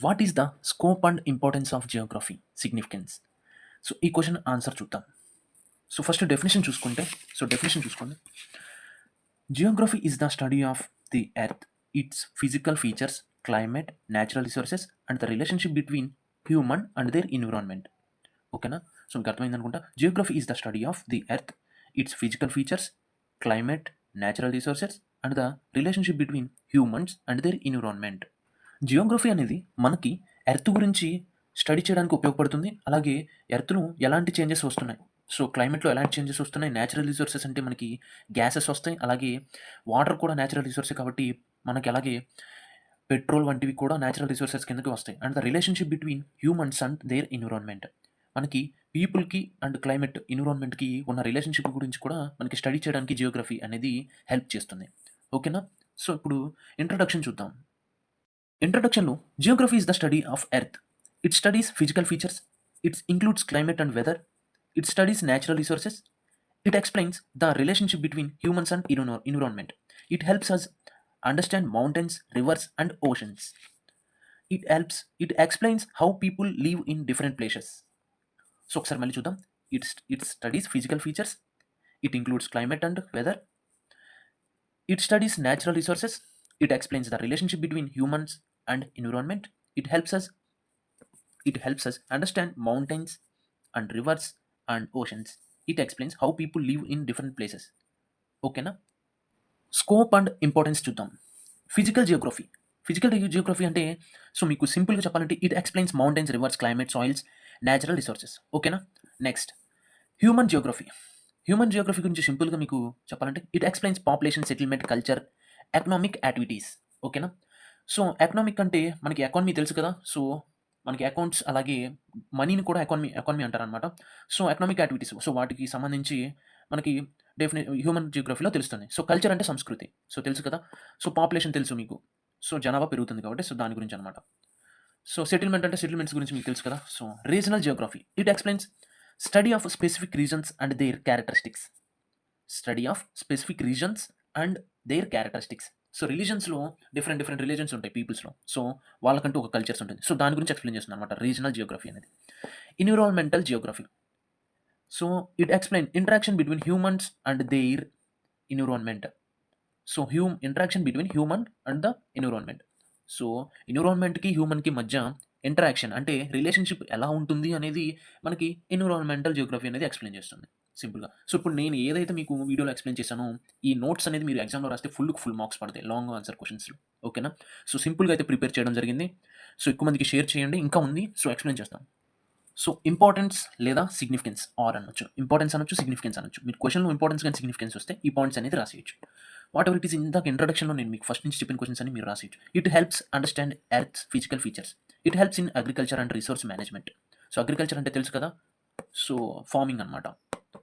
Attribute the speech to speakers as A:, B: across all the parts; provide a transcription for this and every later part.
A: What is the scope and importance of geography significance? So ఈ question answer చూద్దాం. So first definition చూసుకోండి. Geography is the study of the earth, its physical features, climate, natural resources and the relationship between human and their environment. ఓకేనా? So మీకు అర్థమైంది అనుకుంటా. Geography is the study of the earth, its physical features, climate, natural resources and the relationship between humans and their environment. Geography అనేది మనకి earth గురించి study చేయడానికి ఉపయోగపడుతుంది. అలాగే ఎర్త్‌లో ఎలాంటి చేంజెస్ వస్తున్నాయి, సో క్లైమేట్‌లో ఎలాంటి చేంజెస్ వస్తున్నాయి, న్యాచురల్ రిసోర్సెస్ అంటే మనకి గ్యాసెస్ వస్తాయి. అలాగే వాటర్ కూడా న్యాచురల్ రిసోర్సే కాబట్టి మనకి అలాగే పెట్రోల్ వంటివి కూడా న్యాచురల్ రిసోర్సెస్ కిందకి వస్తాయి. And the relationship between humans and their environment. మనకి పీపుల్‌కి అండ్ క్లైమేట్, ఎన్విరాన్మెంట్‌కి ఉన్న రిలేషన్‌షిప్ గురించి కూడా మనకి స్టడీ చేయడానికి జియోగ్రఫీ అనేది హెల్ప్ చేస్తుంది. ఓకేనా? సో ఇప్పుడు ఇంట్రడక్షన్ చూద్దాం. ఇంట్రడక్షన్‌లో geography is the study of earth. It studies physical features, it includes climate and weather, it studies natural resources, it explains the relationship between humans and environment. It helps us understand mountains, rivers, and oceans. It explains how people live in different places. So, ఒకసారి మళ్ళీ చూద్దాం. It studies physical features, it includes climate and weather, it studies natural resources, it explains the relationship between humans and environment, it helps us it helps us understand mountains and rivers and oceans. It explains how people live in different places. ఓకేనా? Scope and importance చూద్దాం. Physical Geography అంటే so మీకు సింపుల్గా చెప్పాలంటే it explains mountains, reverse, climate, soils, natural resources. ఓకేనా? Next human Geography గురించి సింపుల్గా మీకు చెప్పాలంటే it explains population, settlement, culture, economic activities. ఓకేనా? సో ఎకనామిక్ అంటే మనకి ఎకానమీ తెలుసు కదా. సో మనకి అకౌంట్స్ అలాగే మనీని కూడా ఎకానమీ అంటారనమాట. సో ఎకనామిక్ యాక్టివిటీస్, సో వాటికి సంబంధించి మనకి హ్యూమన్ జియోగ్రఫీలో తెలుస్తుంది. సో కల్చర్ అంటే సంస్కృతి, సో తెలుసు కదా. సో పాపులేషన్ తెలుసు మీకు, సో జనాభా పెరుగుతుంది కాబట్టి సో దాని గురించి అనమాట. సో సెటిల్మెంట్ అంటే సెటిల్మెంట్స్ గురించి మీకు తెలుసు కదా. So regional geography it explains study of specific regions and their characteristics. Study of specific regions and their characteristics. So రిలీజన్స్లో డిఫరెంట్ రిలీజన్స్ ఉంటాయి పీపుల్స్లో. సో వాళ్ళకంటూ ఒక కల్చర్స్ ఉంటుంది. సో దాని గురించి ఎక్స్ప్లెయిన్ చేస్తుంది అనమాట రీజనల్ జియోగ్రఫీ అనేది. Environmental geography, so it explain interaction between humans and their environment. So interaction between human and the environment. So ఎన్విరాన్మెంట్కి హ్యూమన్కి మధ్య ఇంటరాక్షన్ అంటే రిలేషన్షిప్ ఎలా ఉంటుంది అనేది మనకి ఎన్విరాన్మెంటల్ జియోగ్రఫీ అనేది ఎక్స్ప్లెయిన్ చేస్తుంది సింపుల్గా. సో ఇప్పుడు నేను ఏదైతే మీకు వీడియోలో ఎక్స్ప్లెయిన్ చేశానో ఈ నోట్స్ అనేది మీరు ఎగ్జామ్లో రాస్తే ఫుల్ మార్క్స్ పడతాయి లాంగ్ ఆన్సర్ క్వశ్చన్స్లో. ఓకేనా? సో సింపుల్గా అయితే ప్రిపేర్ చేయడం జరిగింది. సో ఎక్కువ మందికి షేర్ చేయండి, ఇంకా ఉంది సో ఎక్స్ప్లెయిన్ చేస్తాం. సో ఇంపార్టెన్స్ లేదా సిగ్నిఫికెన్స్ ఆర్ అనొచ్చు, ఇంపార్టెన్స్ అనొచ్చు, సిగ్నిఫికెన్స్ అనొచ్చు. మీరు క్వశ్చన్లో ఇంపార్టెన్స్ కానీ సిగ్నిఫికెన్స్ వస్తే ఈ పాయింట్స్ అనేది రాసేయచ్చు. వాట్ ఎవర్ ఇట్ ఈస్ ఇందాక ఇంట్రడక్షన్లో నేను మీకు ఫస్ట్ నుంచి చెప్పిన క్వశ్చన్స్ అని మీరు రాసేయచ్చు. It helps understand earth physical features, it helps in agriculture and resource management. So agriculture అంటే తెలుసు కదా, సో ఫార్మింగ్ అనమాట.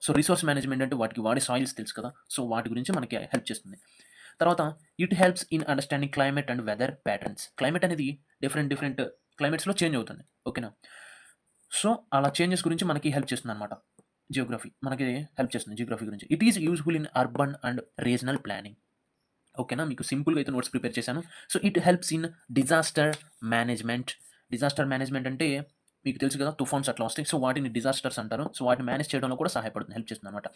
A: సో రిసోర్స్ మేనేజ్మెంట్ అంటే వాటికి వాడే సాయిల్స్ తెలుసు కదా, సో వాటి గురించి మనకి హెల్ప్ చేస్తుంది. తర్వాత it helps in understanding climate and weather patterns. Climate అనేది డిఫరెంట్ క్లైమేట్స్లో చేంజ్ అవుతుంది. ఓకేనా? సో అలా చేంజెస్ గురించి మనకి హెల్ప్ చేస్తుంది అనమాట జియోగ్రఫీ, మనకి హెల్ప్ చేస్తుంది జియోగ్రఫీ గురించి. It is useful in urban and regional planning. ఓకేనా? మీకు సింపుల్గా అయితే నోట్స్ ప్రిపేర్ చేశాను. So it helps in disaster management. Disaster management అంటే మీకు తెలుసు కదా, తుఫాన్స్ అట్లా వస్తాయి, సో వాటిని డిజాస్టర్స్ అంటారు. సో వాటిని మేనేజ్ చేయడంలో కూడా సహాయపడుతుంది, హెల్ప్ చేస్తుంది అనమాట.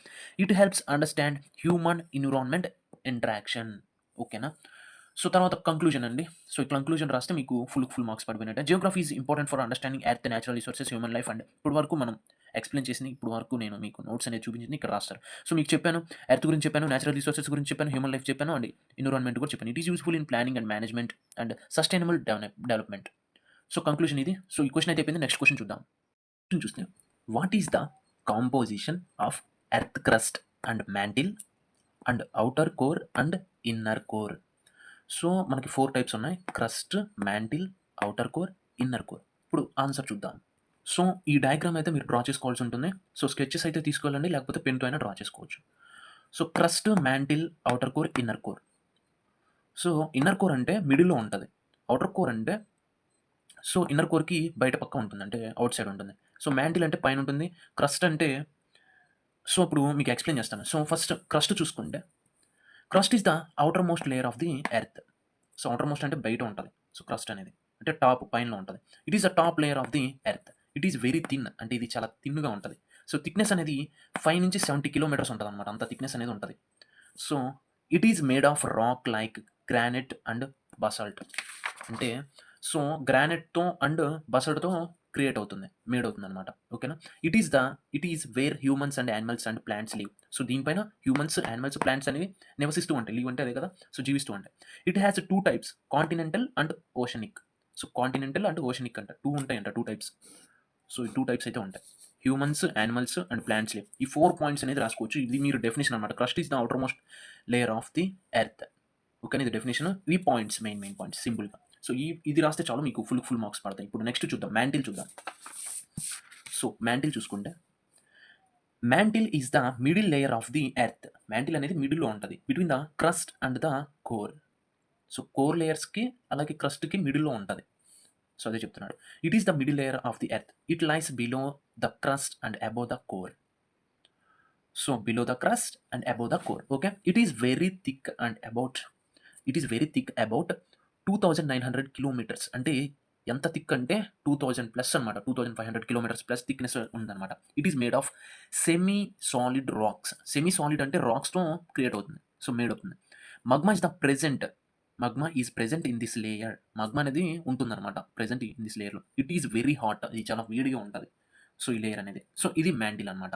A: It helps understand human environment interaction. ఓకేనా? సో తర్వాత కంక్లూజన్ అండి. సో ఈ కంక్లూజన్ రాస్తే మీకు ఫుల్ మార్క్స్ పడిపోయినట్టే. Geography is important for understanding earth, natural resources, human life and ఇప్పుడు వరకు మనం ఎక్స్ప్లెయిన్ చేసింది, ఇప్పుడు వరకు నేను మీకు నోట్స్ అనేది చూపించింది ఇక్కడ రాస్తారు. సో మీకు చెప్పాను, ఎర్త్ గురించి చెప్పాను, న్యాచురల్ రిసోర్సెస్ గురించి చెప్పాను, హ్యూమన్ లైఫ్ చెప్పాను అండ్ ఎన్విరాన్మెంట్ కూడా చెప్పాను. It is useful in planning and management and sustainable development. So conclusion ఇది. సో ఈ క్వశ్చన్ అయితే అయిపోయింది. నెక్స్ట్ క్వశ్చన్ చూద్దాం. చూస్తే what is the composition of earth crust and mantle and outer core and inner core. So మనకి 4 types ఉన్నాయి: crust, mantle, outer core, inner core. ఇప్పుడు answer చూద్దాం. సో ఈ డయాగ్రామ్ అయితే మీరు డ్రా చేసుకోవాల్సి ఉంటుంది. సో స్కెచెస్ అయితే తీసుకోవాలండి, లేకపోతే పెన్తో అయినా డ్రా చేసుకోవచ్చు. So crust, mantle, outer core, inner core. So inner core అంటే మిడిల్లో ఉంటుంది, ఔటర్ కోర్ అంటే సో ఇన్నర్ కోర్కి బయట పక్క ఉంటుంది, అంటే అవుట్ సైడ్ ఉంటుంది. సో మ్యాంటిల్ అంటే పైన ఉంటుంది, క్రస్ట్ అంటే సో ఇప్పుడు మీకు ఎక్స్ప్లెయిన్ చేస్తాను. సో ఫస్ట్ క్రస్ట్ చూసుకుంటే crust is the outer most layer of the earth. So outer most అంటే బయట ఉంటుంది. సో క్రస్ట్ అనేది అంటే టాప్ పైన ఉంటది. It is the top layer of the earth. It is very thin, అంటే ఇది చాలా థిన్‌గా ఉంటది. సో, థిక్‌నెస్ అనేది 5-70 కిలోమీటర్స్ ఉంటదనమాట. అంత థిక్‌నెస్ అనేది ఉంటది. So, it is made of rock like granite and basalt. అంటే సో, గ్రానైట్‌తో అండ్ బసాల్ట్‌తో క్రియేట్ అవుతుంది. మేడ్ అవుతుందనమాట. ఓకేనా? It is the it is where humans and animals and plants live. So, దీనిపైన హ్యూమన్స్, యానిమల్స్, ప్లాంట్స్ అనేవి నివసిస్తూ ఉంటాయి. లివ్ అంటే అదే కదా! సో, జీవిస్తూ ఉంటాయి. It has 2 types, continental and oceanic. So, continental and oceanic అంట. 2 ఉంటాయంట. 2 టైప్స్. సో, ఈ 2 టైప్స్ అయితే ఉంటాయి. Humans, animals and plants live. ఈ 4 పాయింట్స్ అనేది రాసుకోవచ్చు. ఇది మీరు డెఫినిషన్ అనమాట. Crust is the outer most layer of the earth. ఓకేనా? ఇది డెఫినిషన్. ఇవి పాయింట్స్, మెయిన్ పాయింట్స్ సింపుల్‌గా. సో, ఇది రాస్తే చాలు మీకు ఫుల్ మార్క్స్ పడతాయి. ఇప్పుడు నెక్స్ట్ చూద్దాం. మ్యాంటిల్ చూద్దాం. సో, మ్యాంటిల్ చూసుకుంటే mantle is the middle layer of the earth. Mantle అనేది మిడిల్‌లో ఉంటది. Between the crust and the core. So, core లేయర్స్‌కి అలాగే క్రస్ట్‌కి మిడిల్‌లో ఉంటది. సో, అదే చెప్తున్నాడు. It is the middle layer of the earth. It lies below the crust and above the core. So, below the crust and above the core. Okay. It is very thick and about 2900 kilometres. అంటే ఎంత thick అంటే 2000 plus అనమాట. 2500 kilometres plus థిక్‌నెస్ ఉందనమాట. It is made of semi solid rocks. Semi solid అంటే రాక్స్‌తో create అవుతుంది. So, made అవుతుంది. Magma is the present. Magma is present in this layer. Magma అనేది ఉంటుందనమాట. ప్రెజెంట్ ఇన్ దిస్ లేయర్‌లో. It is very hot. ఇది చాలా వేడిగా ఉంటది. సో, ఈ లేయర్ అనేది. సో, ఇది మ్యాంటిల్ అనమాట.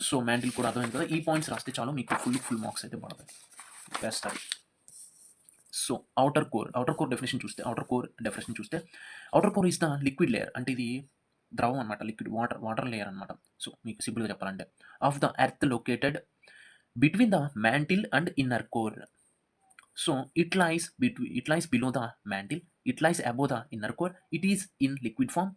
A: సో, మ్యాంటిల్ కూడా అర్థమైంది కదా! ఈ పాయింట్స్ రాస్తే చాలు మీకు ఫుల్ మార్క్స్ అయితే పడతాయి. వేస్తారు. సో, ఔటర్ కోర్ డెఫినిషన్ చూస్తే outer core is the liquid layer. అంటే ఇది ద్రవం అనమాట. లిక్విడ్ వాటర్ లేయర్ అనమాట. సో, మీకు సింపుల్‌గా చెప్పాలంటే of the earth located between the mantle and inner core. So, it lies below the mantle. It lies above the inner core. It is in liquid form.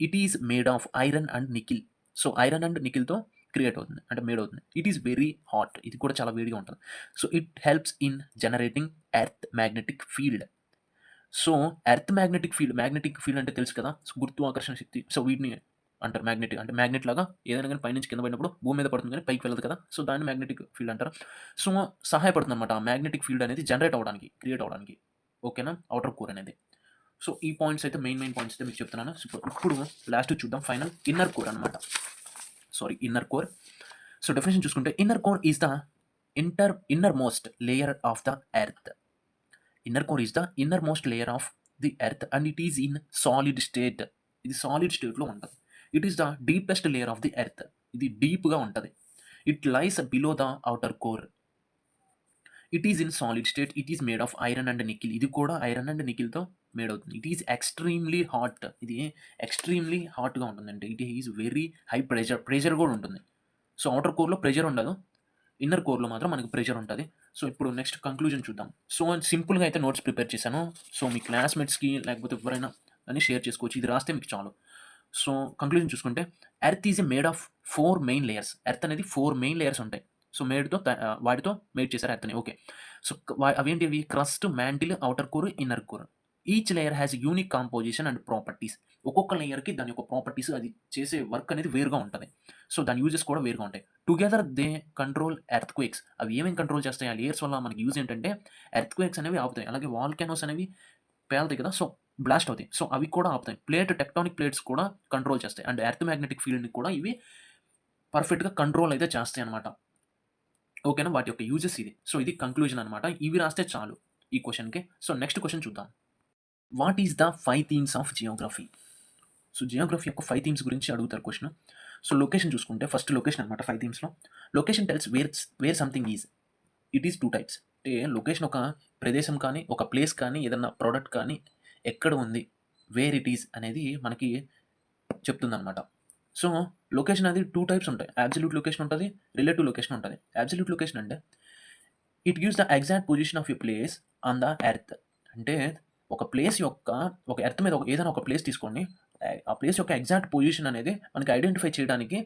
A: It is made of iron and nickel. So, iron and నికెల్‌తో create అవుతుంది. అంటే made అవుతుంది. It is very hot. ఇది కూడా చాలా వేడిగా ఉంటది. So, it helps in generating earth magnetic field. So, magnetic field అంటే తెలుసు కదా! సో, గురుత్వాకర్షణ శక్తి. సో, వీటిని అంటారు మ్యాగ్నెటిక్. అంటే మ్యాగ్నెట్ లాగా ఏదైనా గాని పైనుంచి కింద పడినప్పుడు భూమి మీద పడుతుంది గానీ పైకి వెళ్ళదు కదా! సో, దాన్ని మ్యాగ్నెటిక్ ఫీల్డ్ అంటారు. సో, సహాయపడుతుందన్నమాట. ఆ మ్యాగ్నెటిక్ ఫీల్డ్ అనేది జనరేట్ అవ్వడానికి, క్రియేట్ అవ్వడానికి. ఓకేనా? ఔటర్ కోర్ అనేది. సో, ఈ పాయింట్స్ అయితే మెయిన్ పాయింట్స్ అయితే మీకు చెప్తున్నాను. సో, ఇప్పుడు లాస్ట్ చూద్దాం ఫైనల్ ఇన్నర్ కోర్ అనమాట. Inner core. సో, డెఫినిషన్ చూసుకుంటే inner core is the inner most layer of the earth. Inner core is the inner most layer of the earth and it is in solid state. ఇది solid స్టేట్‌లో ఉంటది. It is the deepest layer of the earth. ఇది డీప్‌గా ఉంటది. It lies below the outer core. It is in solid state. It is made of iron and nickel. ఇది కూడా iron and నికెల్‌తో made అవుతుంది. It is extremely hot. ఇది extremely హాట్‌గా ఉంటుందండి. It is very high pressure కూడా ఉంటుంది. So, outer కోర్‌లో pressure ఉండదు. Inner కోర్‌లో మాత్రం మనకు ప్రెషర్ ఉంటది. సో, ఇప్పుడు నెక్స్ట్ కంక్లూజన్ చూద్దాం. సో, సింపుల్‌గా అయితే నోట్స్ ప్రిపేర్ చేశాను. సో, మీ క్లాస్‌మేట్స్‌కి లేకపోతే ఎవరైనా అని షేర్ చేసుకోవచ్చు. ఇది రాస్తే మీకు చాలు. సో, కంక్లూజన్ చూసుకుంటే earth is made of 4 main layers. Earth అనేది 4 మెయిన్ లేయర్స్ ఉంటాయి. సో, వాటితో మేడ్ చేశారు ఎర్త్‌ని. ఓకే. సో, అవేంటివి? Crust, mantle, outer core, inner core. Each layer has unique composition and properties. ఒక్కొక్క లేయర్‌కి దాని యొక్క ప్రాపర్టీస్, అది చేసే వర్క్ అనేది వేరుగా ఉంటది. సో, దాని యూజెస్ కూడా వేరుగా ఉంటాయి. Together they control earthquakes. అవి ఏమేమి కంట్రోల్ చేస్తాయి? ఆ లేయర్స్ వల్ల మనకి యూజ్ ఏంటంటే ఎర్త్‌క్వేక్స్ అనేవి ఆపుతాయి. అలాగే వాల్కానోస్ అనేవి పేలుతాయి కదా! సో, బ్లాస్ట్ అవుతాయి. సో, అవి కూడా ఆపుతాయి. టెక్టానిక్ ప్లేట్స్ కూడా కంట్రోల్ చేస్తాయి. అండ్ ఎర్త్ మ్యాగ్నెటిక్ ఫీల్డ్‌ని కూడా ఇవి పర్ఫెక్ట్‌గా కంట్రోల్ అయితే చేస్తాయన్నమాట. ఓకేనా? వాటి యొక్క యూజెస్ ఇది. సో, ఇది కంక్లూజన్ అనమాట. ఇవి రాస్తే చాలు ఈ క్వెషన్‌కి. సో, నెక్స్ట్ క్వెషన్ చూద్దాం. What is the 5 themes of geography? So, geography యొక్క 5 థీమ్స్ గురించి అడుగుతారు క్వెషన్. సో, లొకేషన్ చూసుకుంటే ఫస్ట్ లొకేషన్ అనమాట 5 థీమ్స్‌లో. Location tells where something is. It is 2 types. అంటే లొకేషన్ ఒక ప్రదేశం కానీ, ఒక ప్లేస్ కానీ, ఏదన్నా ప్రొడక్ట్ కానీ ఎక్కడ ఉంది, వేర్ ఇట్ ఈస్ అనేది మనకి చెప్తుందనమాట. సో, లొకేషన్ అనేది 2 టైప్స్ ఉంటాయి. అబ్సల్యూట్ లొకేషన్ ఉంటది. రిలేటివ్ లొకేషన్ ఉంటది. అబ్సల్యూట్ లొకేషన్ అంటే it gives the exact position of a place on the earth. అంటే ఒక ప్లేస్ యొక్క ఒక ఎర్త్ మీద ఏదైనా ఒక ప్లేస్ తీసుకోండి. ఆ ప్లేస్ యొక్క ఎగ్జాక్ట్ పొజిషన్ అనేది మనకి ఐడెంటిఫై చేయడానికి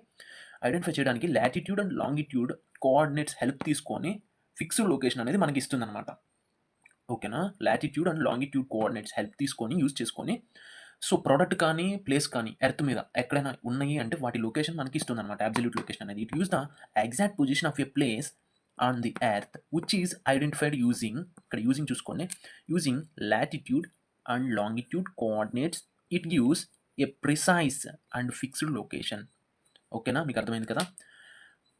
A: latitude and longitude coordinates help తీసుకొని ఫిక్స్డ్ లొకేషన్ అనేది మనకి ఇస్తుందనమాట. ఓకేనా? Latitude and longitude coordinates help తీసుకొని యూజ్ చేసుకొని సో, ప్రొడక్ట్ కానీ, ప్లేస్ కానీ ఎర్త్ మీద ఎక్కడైనా ఉన్నాయి అంటే వాటి లొకేషన్ మనకి ఇస్తుందనమాట. అబ్సల్యూట్ లొకేషన్ అనేది. It use the exact position of a place on the earth which is identified using, ఇక్కడ యూజింగ్ చూసుకోండి. Using latitude and longitude coordinates it gives a precise and fixed location. ఓకేనా, మీకు అర్థమైంది కదా.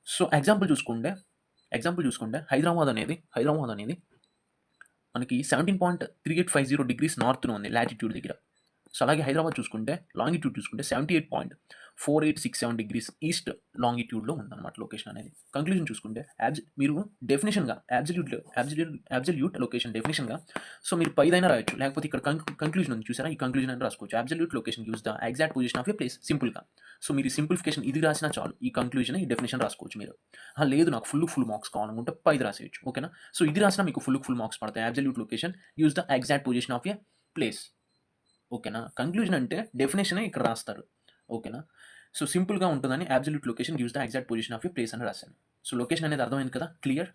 A: So example చూసుకుంటే హైదరాబాద్ అనేది మనకి 17.3850 డిగ్రీస్ నార్త్‌లో ఉంది లాటిట్యూడ్ దగ్గర. సో అలాగే హైదరాబాద్ చూసుకుంటే లాంగిట్యూడ్ చూసుకుంటే 78.4867 డిగ్రీస్ ఈస్ట్ లాంగిట్యూడ్‌లో ఉందన్నమాట లొకేషన్ అనేది. కంక్లూజన్ చూసుకుంటే మీరు డెఫినిషన్‌గా అబ్సల్యూట్ లొకేషన్ డెఫినిషన్‌గా సో మీరు పైదైనా రాయొచ్చు. లేకపోతే ఇక్కడ కంక్లూజన్ ఉంది చూసారా? ఈ కంక్లూజన్ అని రాసుకోవచ్చు. Absolute location gives the exact position of a place సింపుల్‌గా. సో మీరు సింప్లిఫికేషన్ ఇది రాసినా చాలు. ఈ కంక్లూజన్, ఈ డెఫినిషన్ రాసుకోవచ్చు మీరు. లేదు నాకు ఫుల్ మార్క్స్ కావాలనుకుంటే 5 రాసేయొచ్చు. ఓకేనా? సో ఇది రాసినా మీకు ఫుల్ మార్క్స్ పడతాయి. Absolute location gives the exact position of a place. ఓకేనా? కంక్లూజన్ అంటే డెఫినేషనే ఇక్కడ రాస్తారు. ఓకేనా? సో సింపుల్‌గా ఉంటుందని absolute location gives the exact position of a place అని రాశాను. సో లొకేషన్ అనేది అర్థమైంది కదా? Clear?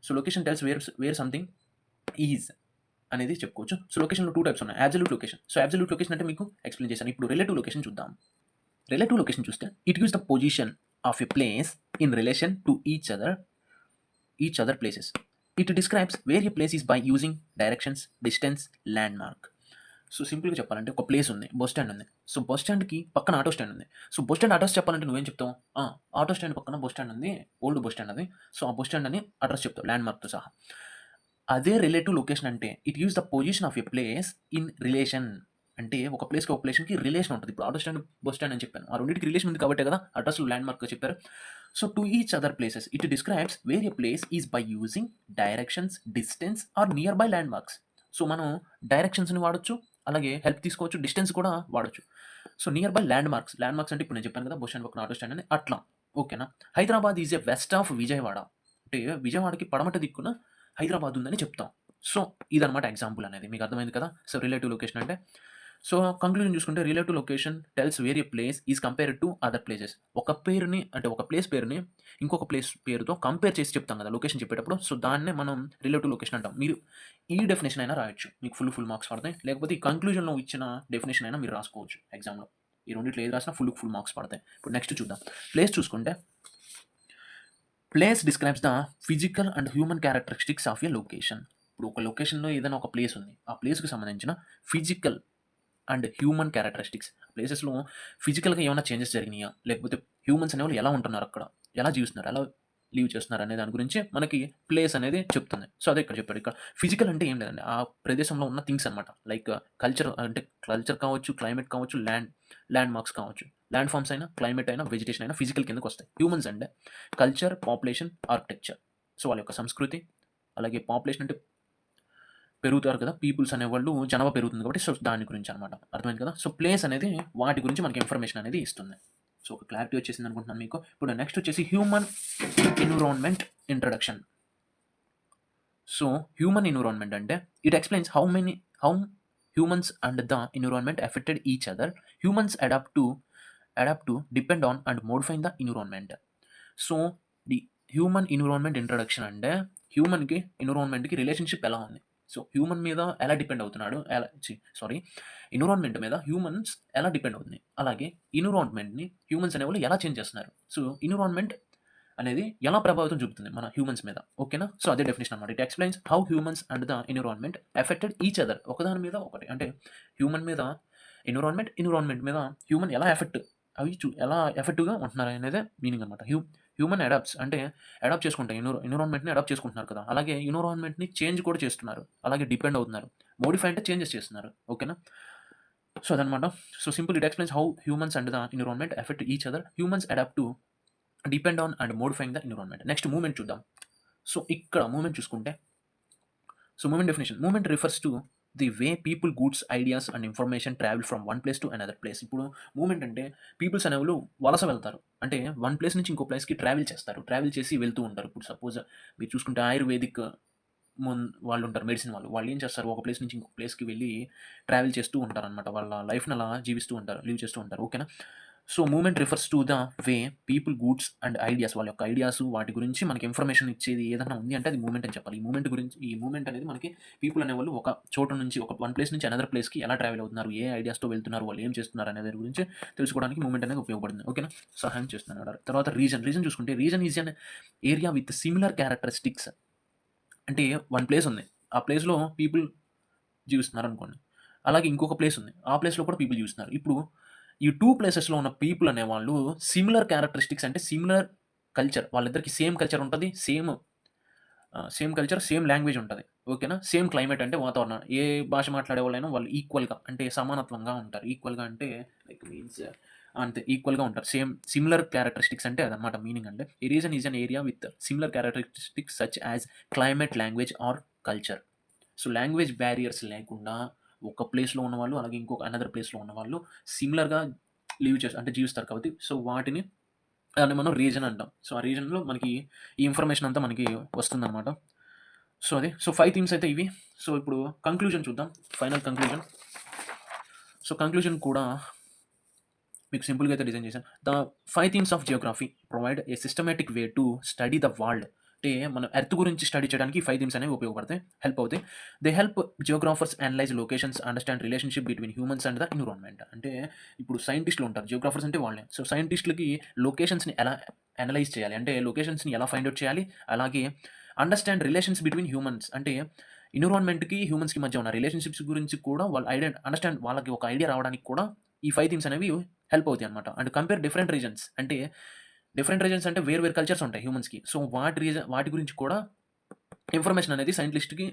A: So location tells where something is అనేది చెప్పుకోవచ్చు. సో లొకేషన్‌లో 2 టైప్స్ ఉన్నాయి. Absolute location. So absolute location అంటే మీకు ఎక్స్‌ప్లెయిన్ చేశాను. ఇప్పుడు రిలేటివ్ లొకేషన్ చూద్దాం. రిలేటివ్ లొకేషన్ చూస్తే it gives the position of a place in relation to each other places. It describes where a place is by using directions, distance, landmark. So సింపుల్‌గా చెప్పాలంటే ఒక place ఉంది. Bus stand ఉంది. So bus స్టాండ్‌కి పక్కన auto stand ఉంది. So bus stand address చెప్పాలంటే నువ్వేం చెప్తావు? ఆటో స్టాండ్ పక్కన బస్ స్టాండ్ ఉంది. ఓల్డ్ బస్ స్టాండ్ అది. సో ఆ బస్ స్టాండ్ అని అడ్రెస్ చెప్తావు ల్యాండ్‌మార్క్‌తో సహా. అదే రిలేటివ్ లొకేషన్ అంటే it gives the position of a place in relation. అంటే ఒక ప్లేస్‌కి ఒక ప్లేస్‌కి రిలేషన్ ఉంటది. ఇప్పుడు ఆటో స్టాండ్, బస్ స్టాండ్ అని చెప్పాను. ఆ రెండిటికి రిలేషన్ ఉంది కాబట్టే కదా అడ్రెస్‌లు ల్యాండ్‌మార్క్‌గా చెప్పారు. So to each other places it describes where a place is by using directions, distance or nearby landmarks. So మనం డైరెక్షన్స్‌ని వాడొచ్చు. అలాగే హెల్ప్ తీసుకోవచ్చు. డిస్టెన్స్ కూడా వాడొచ్చు. So nearby landmarks. Landmarks అంటే ఇప్పుడు నేను చెప్పాను కదా బస్ స్టాండ్ పక్కన ఆటో స్టాండ్ అని అట్లా. ఓకేనా? Hyderabad is a west of Vijayawada. అంటే విజయవాడకి పడమట దిక్కున హైదరాబాద్ ఉందని చెప్తాం. సో ఇదనమాట ఎగ్జాంపుల్ అనేది. మీకు అర్థమైంది కదా? సో రిలేటివ్ లొకేషన్ అంటే. సో కంక్లూజన్ చూసుకుంటే relative location tells where a place is compared to other places. ఒక పేరుని అంటే ఒక ప్లేస్ పేరుని ఇంకొక ప్లేస్ పేరుతో కంపేర్ చేసి చెప్తాం కదా లొకేషన్ చెప్పేటప్పుడు. సో దాన్నే మనం రిలేటివ్ లొకేషన్ అంటాం. మీరు ఈ డెఫినేషన్ అయినా రాయొచ్చు. మీకు ఫుల్ మార్క్స్ పడతాయి. లేకపోతే ఈ కంక్లూజన్‌లో ఇచ్చిన డెఫినేషన్ అయినా మీరు రాసుకోవచ్చు ఎగ్జామ్‌లో. ఈ రెండిట్లో ఏది రాసినా ఫుల్ మార్క్స్ పడతాయి. ఇప్పుడు నెక్స్ట్ చూద్దాం. ప్లేస్ చూసుకుంటే place describes the physical and human characteristics of a location. ఇప్పుడు ఒక లొకేషన్‌లో ఏదైనా ఒక ప్లేస్ ఉంది. ఆ ప్లేస్‌కి సంబంధించిన ఫిజికల్ అండ్ హ్యూమన్ క్యారెక్టరిస్టిక్స్. ప్లేసెస్‌లో ఫిజికల్‌గా ఏమైనా చేంజెస్ జరిగినాయా? లేకపోతే హ్యూమన్స్ అనేవాళ్ళు ఎలా ఉంటున్నారు అక్కడ? ఎలా జీవిస్తున్నారు? ఎలా లీవ్ చేస్తున్నారు అనే దాని గురించి మనకి ప్లేస్ అనేది చెప్తుంది. సో అదే ఇక్కడ చెప్పాడు. ఇక్కడ ఫిజికల్ అంటే ఏం లేదండి. ఆ ప్రదేశంలో ఉన్న థింగ్స్ అనమాట. లైక్ కల్చర్ కావచ్చు, క్లైమేట్ కావచ్చు, ల్యాండ్ మార్క్స్ కావచ్చు. ల్యాండ్ ఫార్మ్స్ అయినా, క్లైమేట్ అయినా, వెజిటేషన్ అయినా ఫిజికల్ కిందకి వస్తాయి. హ్యూమన్స్ అంటే కల్చర్, పాపులేషన్, ఆర్కిటెక్చర్. సో వాళ్ళ యొక్క సంస్కృతి, అలాగే పాపులేషన్ అంటే పెరుగుతారు కదా పీపుల్స్ అనేవాళ్ళు, జనాభా పెరుగుతుంది కాబట్టి సో దాని గురించి అనమాట. అర్థమైంది కదా. సో ప్లేస్ అనేది వాటి గురించి మనకి ఇన్ఫర్మేషన్ అనేది ఇస్తుంది. సో ఒక క్లారిటీ వచ్చేసింది అనుకుంటున్నాను మీకు. ఇప్పుడు నెక్స్ట్ వచ్చేసి human environment introduction. So human environment అంటే it explains how humans and the environment affected each other. Humans adapt to depend on and modify the environment. So the human environment introduction అంటే హ్యూమన్కి ఎన్విరాన్మెంట్కి relationship ఎలా ఉంది. So human మీద ఎలా depend అవుతున్నాడు, environment మీద humans ఎలా డిపెండ్ అవుతుంది, అలాగే ఎన్విరాన్మెంట్ని హ్యూమన్స్ అనేవాళ్ళు ఎలా చేంజ్ చేస్తున్నారు. సో ఎన్విరాన్మెంట్ అనేది ఎలా ప్రభావితం చూపుతుంది మన హ్యూమన్స్ మీద. ఓకేనా. సో అదే డెఫినేషన్ అనమాట. It explains how humans and the environment affected each other. ఒకదాని మీద ఒకటి అంటే హ్యూమన్ మీద ఎన్విరాన్మెంట్ మీద హ్యూమన్ ఎలా ఎలా ఎఫెక్టివ్గా ఉంటున్నారు అనేది మీనింగ్ అనమాట. హ్యూమన్ అడాప్ట్ చేసుకుంటారు. ఎన్విరాన్మెంట్ని అడాప్ట్ చేసుకుంటున్నారు కదా, అలాగే ఎన్విరాన్మెంట్ని చేంజ్ కూడా చేస్తున్నారు, అలాగే డిపెండ్ అవుతున్నారు. మోడిఫై అంటే చేంజెస్ చేస్తున్నారు. ఓకేనా. సో అదనమాట. So simple it explains how humans and the environment affect each other. Humans adapt to depend on and modifying the environment. Next movement చూద్దాం. సో ఇక్కడ మూవ్మెంట్ చూసుకుంటే so movement definition. Movement refers to the way people, goods, ideas and information travel from one place to another place. ఇప్పుడు movement అంటే peoples అనేవాళ్ళు వలస వెళ్తారు. అంటే one place నుంచి ఇంకో ప్లేస్కి ట్రావెల్ చేస్తారు. ట్రావెల్ చేసి వెళ్తూ ఉంటారు. ఇప్పుడు సపోజ్ మీరు చూసుకుంటే ఆయుర్వేదిక్ వాళ్ళు ఉంటారు, మెడిసిన్ వాళ్ళు ఏం చేస్తారు, ఒక ప్లేస్ నుంచి ఇంకొక ప్లేస్కి వెళ్ళి ట్రావెల్ చేస్తూ ఉంటారు అనమాట. వాళ్ళ లైఫ్ని అలా లీవ్ చేస్తూ ఉంటారు. ఓకేనా. So movement refers to the way people, goods and ideas, వాళ్ళ యొక్క ఐడియాస్ వాటి గురించి మనకి ఇన్ఫర్మేషన్ ఇచ్చేది ఏదైనా ఉంది అంటే అది మూవ్మెంట్ అని చెప్పాలి. ఈ మూవ్మెంట్ అనేది మనకి పీపుల్ అనేవాళ్ళు ఒక చోటు నుంచి వన్ ప్లేస్ నుంచి అనదర్ ప్లేస్కి ఎలా ట్రావెల్ అవుతున్నారు, ఏ ఐడియాస్తో వెళ్తున్నారు, వాళ్ళు ఏం చేస్తున్నారు అనే దాని గురించి తెలుసుకోవడానికి మూవ్మెంట్ అనేది ఉపయోగపడుతుంది. ఓకేనా. సహాయం చేస్తున్నాడు. తర్వాత రీజన్ చూసుకుంటే reason is an area with similar characteristics. అంటే వన్ ప్లేస్ ఉంది, ఆ ప్లేస్లో పీపుల్ జీవిస్తున్నారు అనుకోండి. అలాగే ఇంకొక ప్లేస్ ఉంది. ఆ ప్లేస్‌లో కూడా పీపుల్ జీవిస్తున్నారు. ఇప్పుడు ఈ 2 ప్లేసెస్‌లో ఉన్న పీపుల్ అనేవాళ్ళు సిమిలర్ క్యారెక్టరిస్టిక్స్ అంటే సిమిలర్ కల్చర్. వాళ్ళిద్దరికీ సేమ్ కల్చర్ ఉంటది. సేమ్ కల్చర్, సేమ్ లాంగ్వేజ్ ఉంటది. ఓకేనా? సేమ్ క్లైమేట్ అంటే వాతావరణం. ఏ భాష మాట్లాడేవాళ్ళైనా వాళ్ళు ఈక్వల్‌గా అంటే సమానత్వంగా ఉంటారు. ఈక్వల్‌గా అంటే లైక్ మీన్స్ అంతే ఈక్వల్‌గా ఉంటారు. సిమిలర్ క్యారెక్టరిస్టిక్స్ అంటే అదనమాట మీనింగ్ అంటే. A region is an area with similar characteristics such as climate, language or culture. So, language barriers లేకుండా ఒక ప్లేస్‌లో ఉన్నవాళ్ళు, అలాగే ఇంకొక అనదర్ ప్లేస్‌లో ఉన్నవాళ్ళు సిమిలర్‌గా అంటే జీవిస్తారు కాబట్టి, సో, వాటిని దాన్ని మనం రీజన్ అంటాం. సో, ఆ రీజన్‌లో మనకి ఈ ఇన్ఫర్మేషన్ అంతా మనకి వస్తుందనమాట. సో, అది. సో, 5 థీమ్స్ అయితే ఇవి. సో, ఇప్పుడు కంక్లూజన్ చూద్దాం. Final conclusion. సో, కంక్లూజన్ కూడా మీకు సింపుల్‌గా అయితే డిజైన్ చేశాను. The 5 themes of Geography provide a systematic way to study the world. అంటే మనం ఎర్త్ గురించి స్టడీ చేయడానికి 5 థీమ్స్ అనేవి ఉపయోగపడతాయి. హెల్ప్ అవుతాయి. They help geographers analyse locations, understand relationship between humans and the environment. అంటే ఇప్పుడు సైంటిస్ట్‌లు ఉంటారు. జియోగ్రాఫర్స్ అంటే వాళ్ళే. సో, సైంటిస్ట్‌లకి లొకేషన్స్‌ని ఎలా అనలైజ్ చేయాలి? అంటే లొకేషన్స్‌ని ఎలా ఫైండ్ ఔట్ చేయాలి? అలాగే అండర్‌స్టాండ్ రిలేషన్స్ బిట్వీన్ హ్యూమన్స్ అంటే ఎన్విరాన్మెంట్‌కి, హ్యూమన్స్‌కి మధ్య ఉన్న రిలేషన్‌షిప్స్ గురించి కూడా వాళ్ళు అండర్‌స్టాండ్ వాళ్ళకి ఒక ఐడియా రావడానికి కూడా ఈ 5 థీమ్స్ అనేవి హెల్ప్ అవుతాయన్నమాట. అండ్ కంపేర్ డిఫరెంట్ రీజన్స్ అంటే డిఫరెంట్ రీజన్స్ అంటే వేరు వేరు కల్చర్స్ ఉంటాయి హ్యూమన్స్‌కి. సో, వాటి గురించి కూడా ఇన్ఫర్మేషన్ అనేది సైంటిస్ట్‌లకి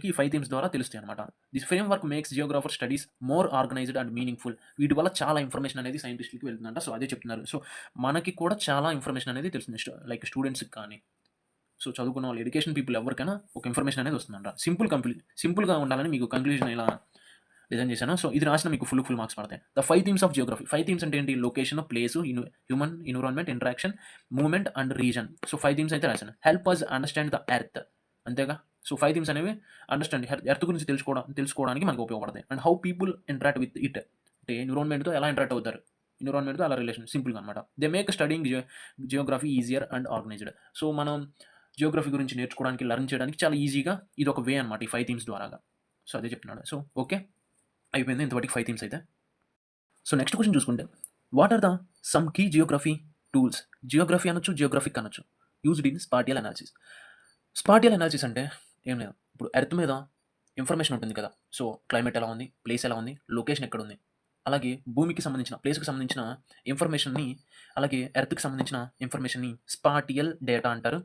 A: ఈ 5 థీమ్స్ ద్వారా తెలుస్తాయన్నమాట. This framework makes geographer studies more organised and meaningful. వీటి వల్ల చాలా ఇన్ఫర్మేషన్ అనేది సైంటిస్ట్‌లకి వెళ్తుందంట. సో, అదే చెప్తున్నారు. సో, మనకి కూడా చాలా ఇన్ఫర్మేషన్ అనేది తెలుస్తుంది. లైక్ స్టూడెంట్స్‌కి కానీ, సో, చదువుకున్న వాళ్ళు ఎడ్యుకేషన్ పీపుల్ ఎవరికైనా ఒక ఇన్ఫర్మేషన్ అనేది వస్తుందంట. సింపుల్‌గా ఉండాలని మీకు కంక్లూజన్ ఇలా డిజైన్ చేశాను. సో, ఇది రాసిన మీకు ఫుల్ మార్క్స్ పడతాయి. The 5 themes of geography. 5 themes అంటే ఏంటి? Location, place, human environment, interaction, movement and region. So, 5 themes అయితే రాశాను. Help us understand the earth. అంతేగా? సో, 5 థీమ్స్ అనేవి ఎర్త్ గురించి తెలుసుకోవడానికి మనకు ఉపయోగపడతాయి. And how people interact with it. అంటే ఎన్విరాన్మెంట్‌తో ఎలా ఇంటరాక్ట్ అవుతారు? ఎన్విరాన్మెంట్‌తో అలా రిలేషన్ సింపుల్‌గా అనమాట. They make studying Geography easier and organised. So, మనం జియోగ్రఫీ గురించి నేర్చుకోవడానికి, లెర్న్ చేయడానికి చాలా ఈజీగా ఇదొక వే అనమాట ఈ 5 థీమ్స్ ద్వారాగా. సో, అదే చెప్తున్నాడు. So, okay. అయిపోయింది ఇంతవరకు 5 థీమ్స్ అయితే. సో, నెక్స్ట్ క్వెషన్ చూసుకుంటే, what are the some key geography tools? Geography అనొచ్చు, జియోగ్రాఫిక్ అనొచ్చు. Used in spatial analysis. Spatial analysis అంటే ఏం లేదు. ఇప్పుడు ఎర్త్ మీద ఇన్ఫర్మేషన్ ఉంటుంది కదా! సో, క్లైమేట్ ఎలా ఉంది? ప్లేస్ ఎలా ఉంది? లొకేషన్ ఎక్కడుంది? అలాగే భూమికి సంబంధించిన, ప్లేస్‌కి సంబంధించిన ఇన్ఫర్మేషన్‌ని, అలాగే ఎర్త్‌కి సంబంధించిన ఇన్ఫర్మేషన్‌ని స్పాటియల్ డేటా అంటారు.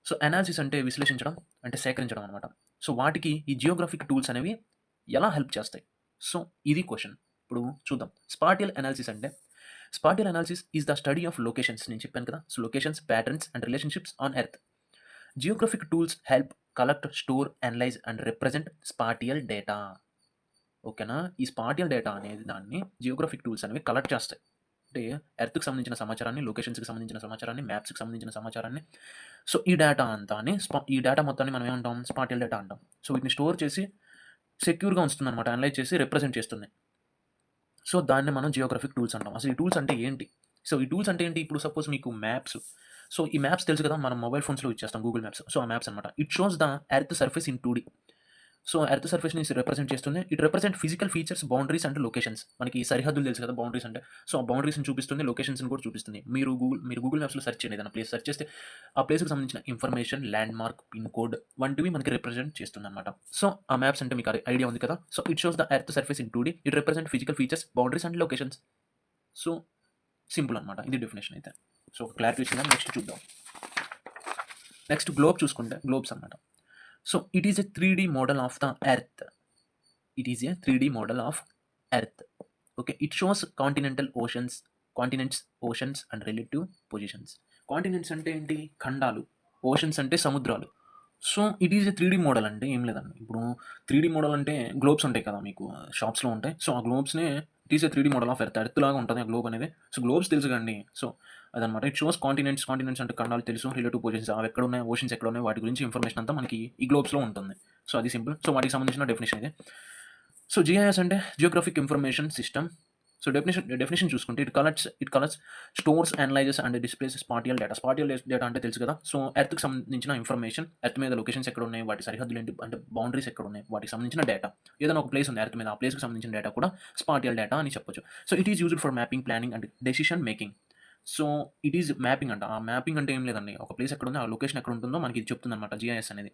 A: సో, అనాలిసిస్ అంటే విశ్లేషించడం, అంటే సేకరించడం అనమాట. సో, వాటికి ఈ జియోగ్రాఫిక్ టూల్స్ అనేవి ఎలా హెల్ప్ చేస్తాయి? సో, ఇది క్వెషన్. ఇప్పుడు చూద్దాం. Spatial analysis is the study of locations. నేను చెప్పాను కదా! So, locations, patterns and relationships on earth. Geographic tools help collect, store, analyse and represent spatial data. ఓకేనా? ఈ స్పాటియల్ డేటా అనేది దాన్ని జియోగ్రాఫిక్ టూల్స్ అనేవి కలెక్ట్ చేస్తాయి. అంటే ఎర్త్‌కి సంబంధించిన సమాచారాన్ని, లొకేషన్స్‌కి సంబంధించిన సమాచారాన్ని, మ్యాప్స్‌కి సంబంధించిన సమాచారాన్ని, సో, ఈ డేటా మొత్తాన్ని మనం ఏమంటాం? స్పాటియల్ డేటా అంటాం. సో, వీటిని స్టోర్ చేసి సెక్యూర్‌గా ఉంచుతుందనమాట. అనలైజ్ చేసి రిప్రజెంట్ చేస్తుంది. సో, దాన్ని మనం జియోగ్రాఫిక్ టూల్స్ అంటాం. అసలు ఈ టూల్స్ అంటే ఏంటి? సో, ఈ టూల్స్ అంటే ఏంటి? ఇప్పుడు సపోజ్ మీకు మ్యాప్స్. సో, ఈ మ్యాప్స్ తెలుసు కదా! మనం మొబైల్ ఫోన్స్‌లో ఇచ్చేస్తాం గూగుల్ మ్యాప్స్. సో, ఆ మ్యాప్స్ అనమాట. It shows the earth surface in 2 D. So, earth సర్ఫేస్‌ని రిప్రజెంట్ చేస్తుంది. It represent physical features, boundaries and locations. మనకి సరిహద్దులు తెలుసు కదా! బౌండరీస్ అంటే. సో, ఆ బౌండరీస్‌ని చూపిస్తుంది. లొకేషన్స్‌ని కూడా చూపిస్తుంది. మీరు గూగుల్ మ్యాప్స్‌లో సెర్చ్ చేయండి. ఏదైనా ప్లేస్ సెర్చ్ చేస్తే ఆ ప్లేస్‌కి సంబంధించిన ఇన్ఫర్మేషన్, ల్యాండ్‌మార్క్, పిన్ కోడ్ వంటివి మనకి రిప్రజెంట్ చేస్తుందనమాట. సో, ఆ మ్యాప్స్ అంటే మీకు ఐడియా ఉంది కదా! So, it shows the earth surface in 2 D. It represent physical features, boundaries and locations. So, simple అనమాట. ఇది డెఫినిషన్ అయితే. సో, క్లారిటీ వచ్చిందా? నెక్స్ట్ చూద్దాం. నెక్స్ట్ గ్లోబ్స్ అనమాట. So, it is a 3 D model of the earth. It is a 3D model of Earth. Okay, it shows continents, oceans and relative positions. Continents అంటే ఏంటి? ఖండాలు. Oceans అంటే సముద్రాలు. So, it is a 3 D model అంటే ఏం లేదండి. ఇప్పుడు 3 D model అంటే గ్లోబ్స్ ఉంటాయి కదా! మీకు షాప్స్‌లో ఉంటాయి. సో, ఆ గ్లోబ్స్‌నే it is a 3 D model of earth. Earth లాగా ఉంటది ఆ గ్లోబ్ అనేది. సో, గ్లోబ్స్ తెలుసు కదండీ. సో, అదనమాట. ఇట్ షోస్ కాంటినెంట్స్ అంటే ఖండాలు తెలుసు. రిలేటివ్ పొజిషన్స్ అవి ఎక్కడున్నాయి, ఓషన్స్ ఎక్కడున్నాయి వాటి గురించి ఇన్ఫర్మేషన్ అంతా మనకి ఈ గ్లోబ్స్‌లో ఉంటుంది. సో, అది సింపుల్. సో, వాటికి సంబంధించిన డెఫినిషన్ ఇది. సో, జీఐఎస్ అంటే geographic information system. So, definition చూసుకుంటే it collects, stores, analyses and displays spatial data. Spatial data అంటే తెలుసు కదా! సో, ఎర్త్‌కి సంబంధించిన ఇన్ఫర్మేషన్, ఎర్త్ మీద లొకేషన్స్ ఎక్కడున్నాయి, వాటి సరిహద్దులు ఏంటి, అంటే బౌండరీస్ ఎక్కడున్నాయి, వాటికి సంబంధించిన డేటా. ఏదైనా ఒక ప్లేస్ ఉంది ఎర్త్ మీద, ఆ ప్లేస్‌కి సంబంధించిన డేటా కూడా స్పాటియల్ డేటా అని చెప్పొచ్చు. So, it is used for mapping, planning and decision making. So, it is mapping అంట. ఆ మ్యాపింగ్ అంటే ఏం లేదండి. ఒక ప్లేస్ ఎక్కడుందో, ఆ లొకేషన్ ఎక్కడ ఉంటుందో మనకి ఇది చెప్తుందనమాట జీఐఎస్ అనేది.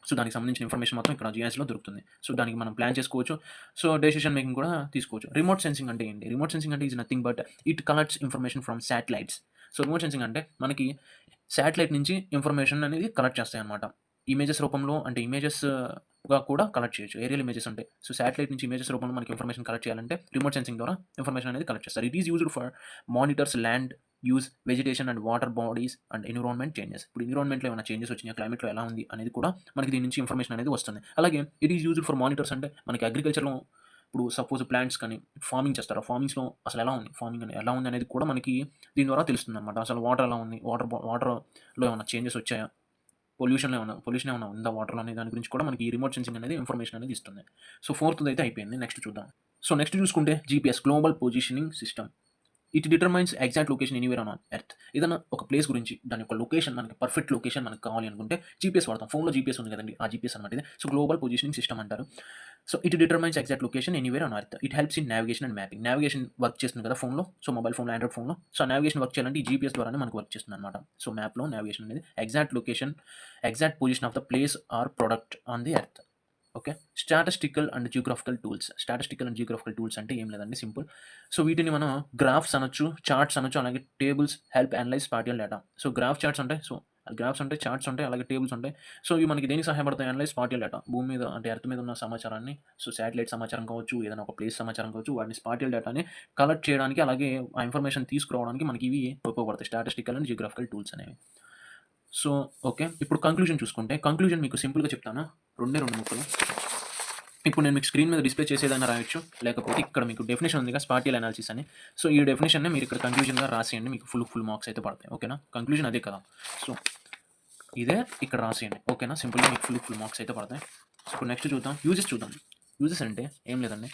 A: సో దానికి సంబంధించిన ఇన్ఫర్మేషన్ మొత్తం ఇక్కడ జీఐఎస్లో దొరుకుతుంది. సో దానికి మనం ప్లాన్ చేసుకోవచ్చు. సో డెసిషన్ మేకింగ్ కూడా తీసుకోవచ్చు. రిమోట్ సెన్సింగ్ అంటే ఏంటి? రిమోట్ సెన్సింగ్ అంటే is nothing but it collects information from satellites. So remote sensing అంటే మనకి శాటిలైట్ నుంచి ఇన్ఫర్మేషన్ అనేది కలెక్ట్ చేస్తాయన్నమాట. ఇమేజెస్ రూపంలో అంటే ఇమేజెస్‌గా కూడా కలెక్ట్ చేయొచ్చు. ఏరియల్ ఇమేజెస్ ఉంటాయి. సో శాటిలైట్ నుంచి ఇమేజెస్ రూపంలో మనకి ఇన్ఫర్మేషన్ కలెక్ట్ చేయాలంటే రిమోట్ సెన్సింగ్ ద్వారా ఇన్ఫర్మేషన్ అనేది కలెక్ట్ చేస్తారు. It is used for monitors land use, vegetation and water bodies and environment changes. ఇప్పుడు ఎన్విరాన్మెంట్‌లో ఏమైనా చేంజెస్ వచ్చినాయా, క్లైమేట్‌లో ఎలా ఉంది అనేది కూడా మనకి దీని నుంచి ఇన్ఫర్మేషన్ అనేది వస్తుంది. అలాగే it is used for monitors అంటే మనకి అగ్రికల్చర్‌లో ఇప్పుడు సపోజ్ ప్లాంట్స్ కానీ ఫార్మింగ్ చేస్తారు. ఆ ఫార్మింగ్స్‌లో అసలు ఎలా ఉంది? ఫార్మింగ్ ఎలా ఉంది అనేది కూడా మనకి దీని ద్వారా తెలుస్తుందన్నమాట. అసలు వాటర్ ఎలా ఉంది? వాటర్‌లో ఏమైనా చేంజెస్ వచ్చాయా? పొల్యూషన్ ఏమైనా ఉందా వాటర్‌లో అనే దాని గురించి కూడా మనకి ఈ రిమోట్ సెన్సింగ్ అనేది ఇన్ఫర్మేషన్ అనేది ఇస్తుంది. సో ఫోర్త్‌దైతే అయిపోయింది. నెక్స్ట్ చూద్దాం. సో నెక్స్ట్ చూసుకుంటే GPS global positioning system. It determines exact location anywhere on earth. ఏదైనా ఒక ప్లేస్ గురించి దాని యొక్క లొకేషన్ మనకి పర్ఫెక్ట్ లొకేషన్ మనకు కావాలి అనుకుంటే జీపీఎస్ వాడతాం. ఫోన్‌లో జీపీఎస్ ఉంది కదండీ! ఆ జీపీఎస్ అనమాట ఇది. సో గ్లోబల్ పొజిషనింగ్ సిస్టమ్ అంటారు. So it determines exact location anywhere on earth. It helps in navigation and mapping. Navigation work చేస్తుంది కదా ఫోన్‌లో. సో మొబైల్ ఫోన్‌లో, ఆండ్రాయిడ్ ఫోన్‌లో. సో నావిగేషన్ వర్క్ చేయాలంటే ఈ జీపీఎస్ ద్వారానే మనకు వర్క్ చేస్తుందన్నమాట. సో మ్యాప్‌లో నావిగేషన్ అనేది exact location, exact position of the place or product on the earth. Okay. Statistical and geographical tools. Statistical and geographical tools అంటే ఏం లేదండి, సింపుల్. సో వీటిని మనం గ్రాఫ్స్ అనొచ్చు, చార్ట్స్ అనొచ్చు, అలాగే tables help analyse spatial data. So graph charts ఉంటాయి. So graphs ఉంటాయి, చార్ట్స్ ఉంటాయి, అలాగే టేబుల్స్ ఉంటాయి. సో ఇవి మనకి దేనికి సహాయపడతాయి? Analyse spatial data. భూమి మీద అంటే ఎర్త్ మీద ఉన్న సమాచారాన్ని, సో శాటిలైట్ సమాచారం కావచ్చు, ఏదైనా ఒక ప్లేస్ సమాచారం కావచ్చు, వాటిని స్పాటియల్ డేటాని కలెక్ట్ చేయడానికి, అలాగే ఆ ఇన్ఫర్మేషన్ తీసుకురావడానికి మనకి ఇవి ఉపయోగపడతాయి. స్టాటిస్టికల్ అండ్ జియోగ్రాఫికల్ టూల్స్ అనేవి. So okay. ఇప్పుడు కంక్లూజన్ చూసుకుంటే, కంక్లూజన్ మీకు సింపుల్‌గా చెప్తాను. రెండే 2 ముక్కలు. ఇప్పుడు నేను మీకు స్క్రీన్ మీద డిస్‌ప్లే చేసేదైనా రాయొచ్చు. లేకపోతే ఇక్కడ మీకు డెఫినిషన్ ఉందిగా స్పాటియల్ అనాలిసిస్ అని. సో ఈ డెఫినిషన్‌ని మీరు ఇక్కడ కంక్లూజన్‌గా రాసేయండి. మీకు ఫుల్ మార్క్స్ అయితే పడతాయి. ఓకేనా? కంక్లూజన్ అదే కదా! సో ఇదే ఇక్కడ రాసేయండి. ఓకేనా? సింపుల్‌గా మీకు ఫుల్ మార్క్స్ అయితే పడతాయి. సో ఇప్పుడు నెక్స్ట్ చూద్దాం. యూజెస్ చూద్దాం. యూజెస్ అంటే ఏం లేదండి.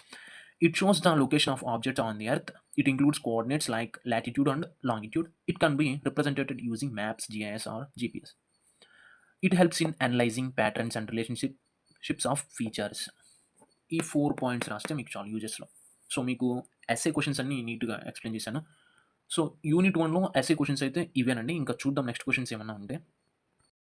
A: It shows the location of object on the earth. It includes coordinates like latitude and longitude. It can be represented using maps, GIS or GPS. It helps in analyzing patterns and ships of features. ఈ 4 points రాస్తే మీకు చాలు యూజెస్‌లో. So మీకు SA questions అన్నీ నీట్‌గా explain చేశాను. So unit 1లో ఎస్ఏ క్వెషన్స్ అయితే ఇవేనండి. ఇంకా చూద్దాం నెక్స్ట్ క్వెషన్స్ ఏమన్నా ఉంటే.